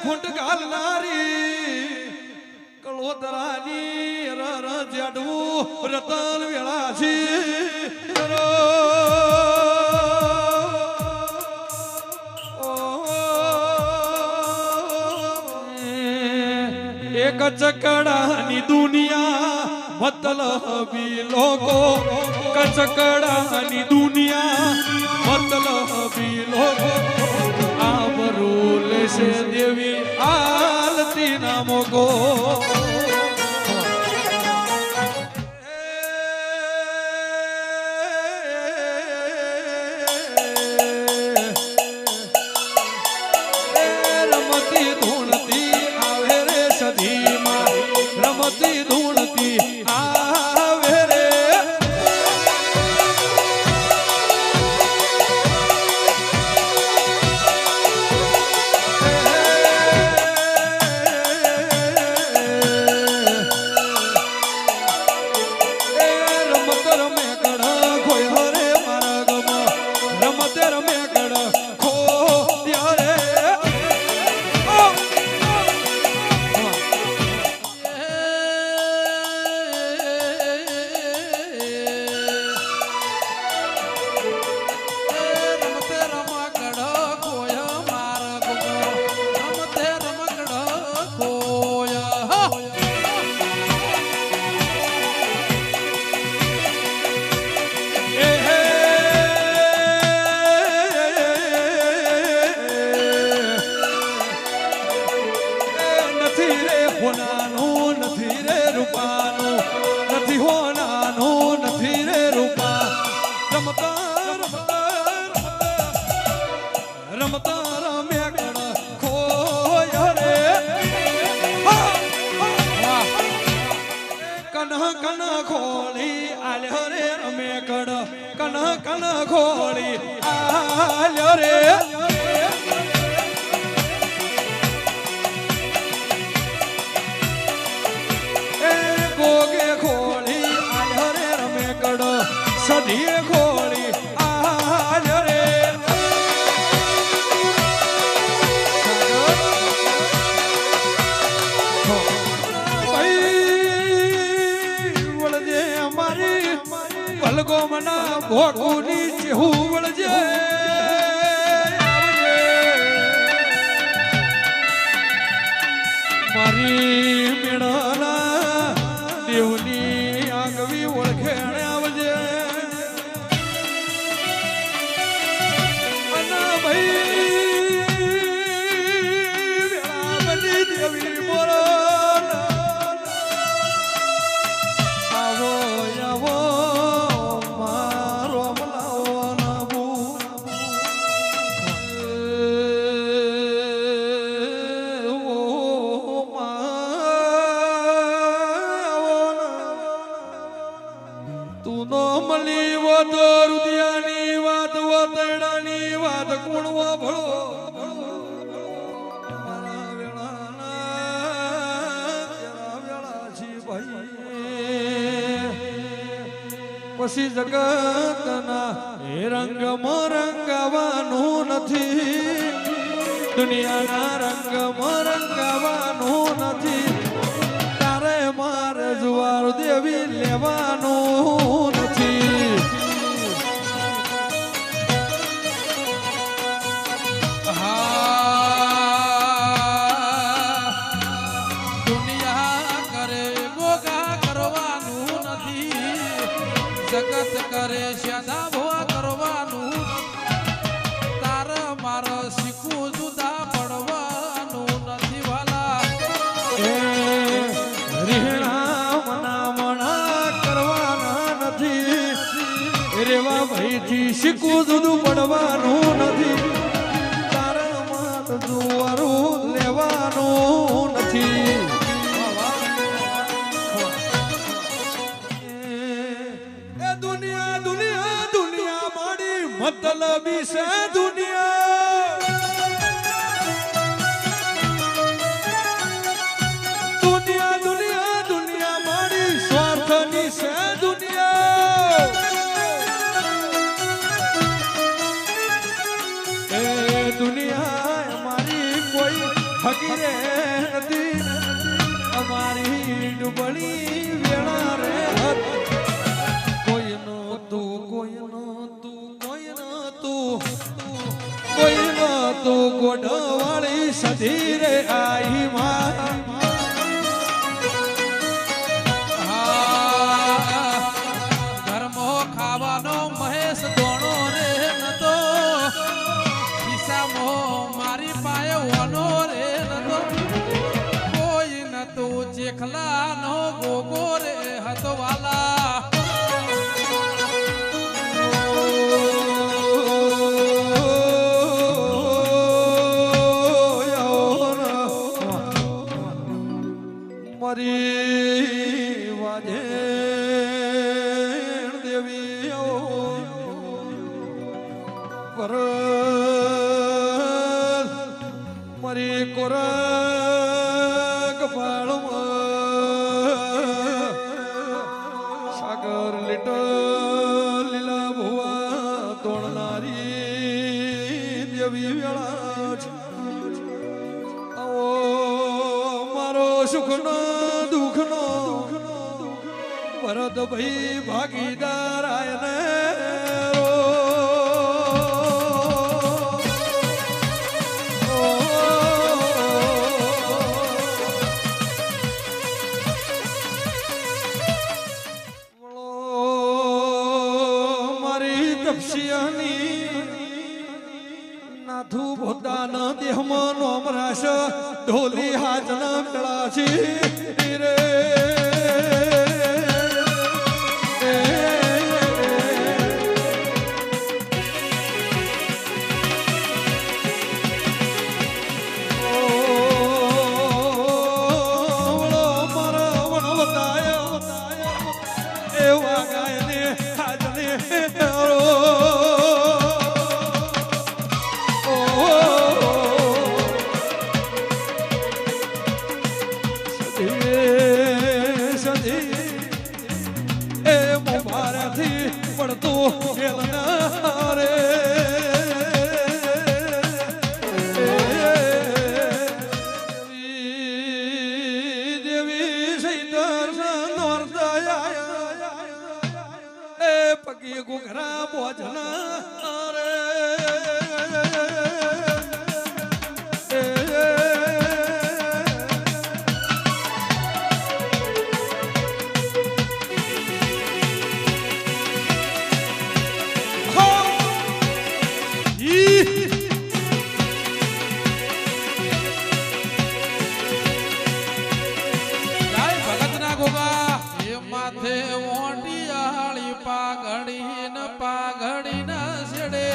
ખૂંટ ગાલનારી કળોતરાની રર જાડવું રતન વેળાછી એક ચકડાની દુનિયા મતલબી લોકો કચકડાની દુનિયા મતલબી લોકો આબરૂ લેશે દેવી આલતી ના મોગો રમતી ધૂણતી આવે રે સધીમાં રમતી ધૂણતી આવે રે રમત રમે કડ ખોય રે મારા ગમ રમત રમે કડ ખોય રે હોનાનું નથી રે રૂપાનું નથી હોનાનું નથી રે રૂપા રમતા રમતા રમ્યા કણ ખોય રે કન કન ખોળી આલ્યો રે રમે કણ કન કન ખોળી આલ્યો રે ગોગે ખોળી આલ્યો રે રમે કડ સધીએ ખોળી આલ્યો રે વળજે અમારી વલગો મના ભોગુની ચેહું વળજે મારી મેળના દેવની આગવી ઓળખેણ આવજે અના ભાઈ વેળા બની દેવી મોરો આવો આવો મારો મલાવો નાબુ તું નો મળી વાત રુદિયાની વાત વતડાની વાત કુણવો ભળો મારા વેળા છી ભાઈ પછી જગતના એ રંગમાં રંગાવાનું નથી દુનિયાના રંગમાં રંગાવાનું નથી તારે મારે જુવાર દેવી લેવાનું નથી દુનિયા કરે ગોગા કરવાનું નથી જગત કરે શ્યાદા ભવા કરવાનું તારે મારે શીખવું જુદા પડવાનું નથી વાલા રેવા ભાઈથી શીખવું જુદું પડવાનું નથી તારા માત જુવારું લેવાનું નથી એ દુનિયા દુનિયા દુનિયા માડી મતલબી છે દુનિયા દુનિયા દુનિયા દુનિયા માડી સ્વાર્થની છે દુનિયા દુનિયા મારી કોઈ ફકીરે નથી અમારી ડુબળી વેણા રે કોઈનો તું કોઈનો તું કોઈનો તું કોઈનો તું ગોઢવાળી સધી રે આઈ માં ઘરમો ખાવાનો મહેશ દોણો રે નતો ખિસ્સામો મારી પાયે વનો રે નતો કોઈ નતો ચેખલાનો ગોગો રે હતો વાલા મારી વાજે દેવી પર મારી કોરક પાળમાં સાગર લીટલ લીલા ભુવા તોડનારી દેવી વેળા છે આવો મારો સુખનો દુઃખનો ભરત ભાઈ ભાગીદાર આયને મારી તપસ્યાની નાથુ ભોદાના દેહમાં નોમ રાશ ઢોલી હાજના મેળા છે રે એવા ગાયને હાજને પડતું રે દેવી સૈતર નોરદયા એ પગી ગુગરા બોજના રે માથે ઓંટિયાળી પાઘડી ન પાઘડી ન છેડે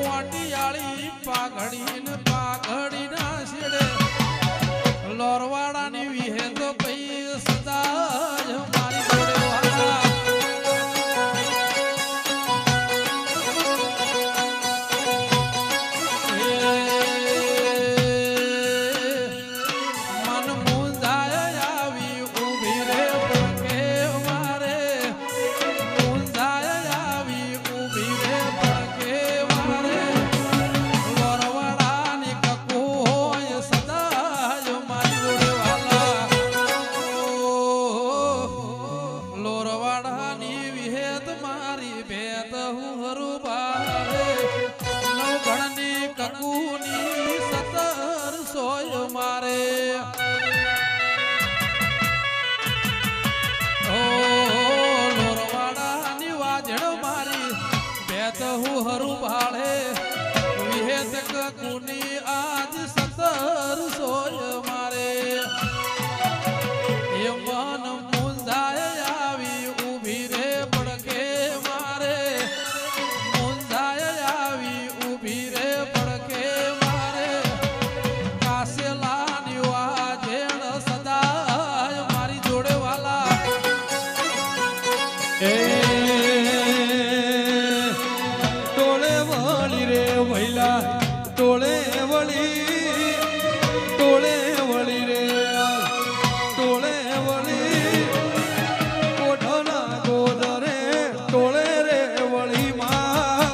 ઓંટિયાળી પાઘડી ન પાઘડી ન છેડે લોરવાડાની વિહે તો પઈ સદાય મારી જોડે વાલા મન મુંજાય આવી ઊભી રે હું હરું ભાળે વિહેત કુની આજ 1700 મારે એ મન મુંજાય આવી ઊભી રે પડકે મારે મુંજાય આવી ઊભી રે પડકે મારે કાસેલાની વાજેણ સદાય મારી જોડે વાલા ટોળે વળી રે ટોળે વળી કોઠના ગોદરે ટોળે રે વળી માં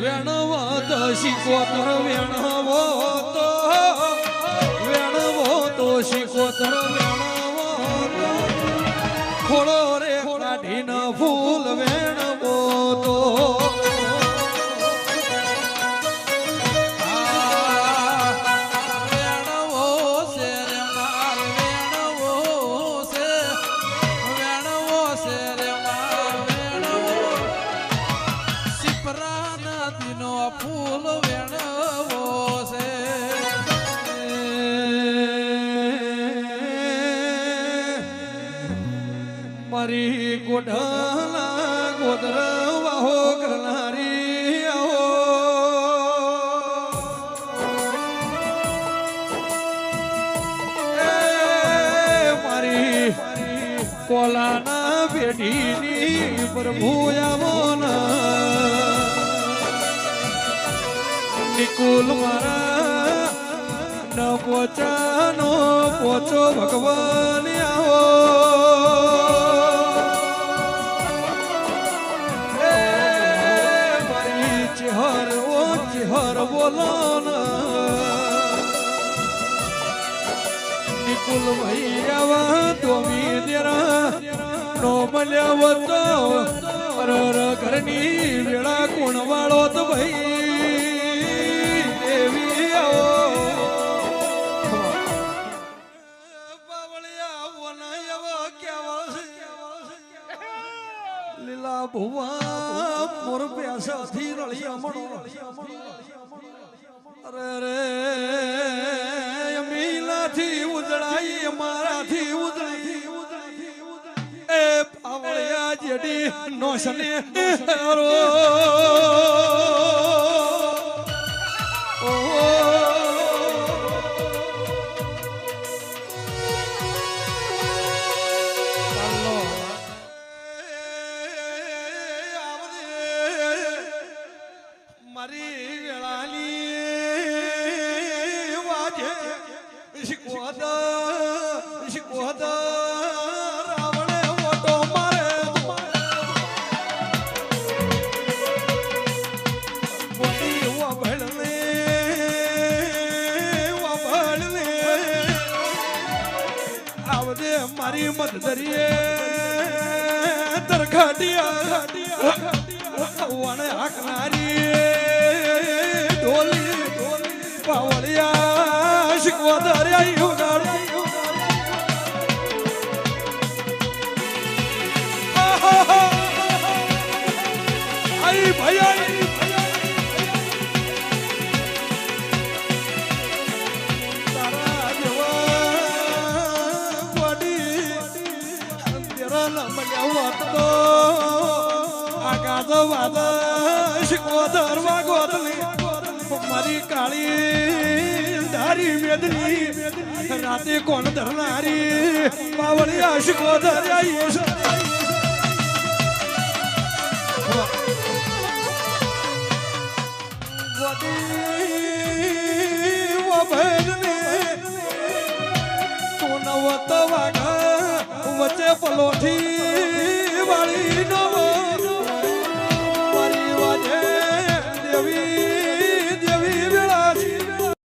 વેણવા દશી કોતર વેણ ગોતર વેણવો ખોળો રે કાઢીને ફૂલ વેણવો તો ફૂલ વેણવો છે મારી ગોઢાના ગોદર વાહો કરનારી આવો મારી કોલાના પેઢીની પ્રભુ આવો નિકુલ મારા ન પોચાનો પોચો ભગવાન આવો મારી ચેહર બોલો નિકુલ ભાઈ આવા દોમી દેરા નો મળ્યા તો ઘરની વેળા કોણ વાળો તો ભાઈ લીલા ભુવા મોર પ્યાસા થી રળી અમણો અરે રે મીલાથી ઉજળાઈ મારાથી ઉજળી એ પાવળિયા જેડી નોશને રો મારી વેળાની વાજે શીખવત રાવણે ઓટો મારે બોલી વભળને આવજે મારી મધદરીએ દરખાટિયા વણ હાકનારી ઢોલી પાવળિયા શીખવા દરિયા ઉગાડી આઈ ભાઈ તારા જેવા ગોડી અંધેરા ન મળ્યા વાત તો આગાદ વાદ શીખવા ધરવા ગોતલી મારી કાળી ધારી મેદની રાતે કોણ ધરનારી પાવળી આશિકો ધર્યા વચ્ચે પલોઠી